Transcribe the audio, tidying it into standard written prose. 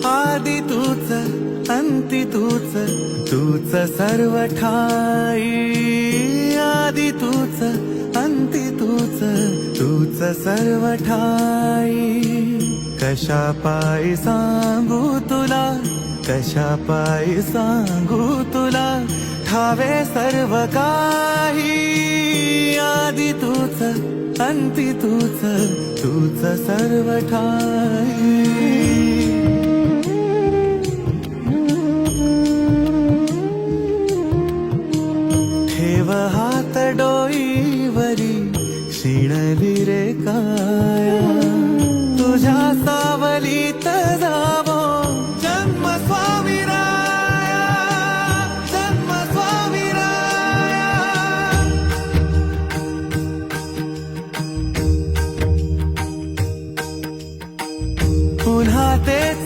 आदि तूच अंती तूच, तूच सर्व ठाई। आदि तूच अंती तूच, तूच सर्व ठाई। कशा पायी सांगू तुला, कशा पायी सांगू तुला, ठावे सर्व काही। आदि तूच अंती तूच, तूच सर्व ठाई।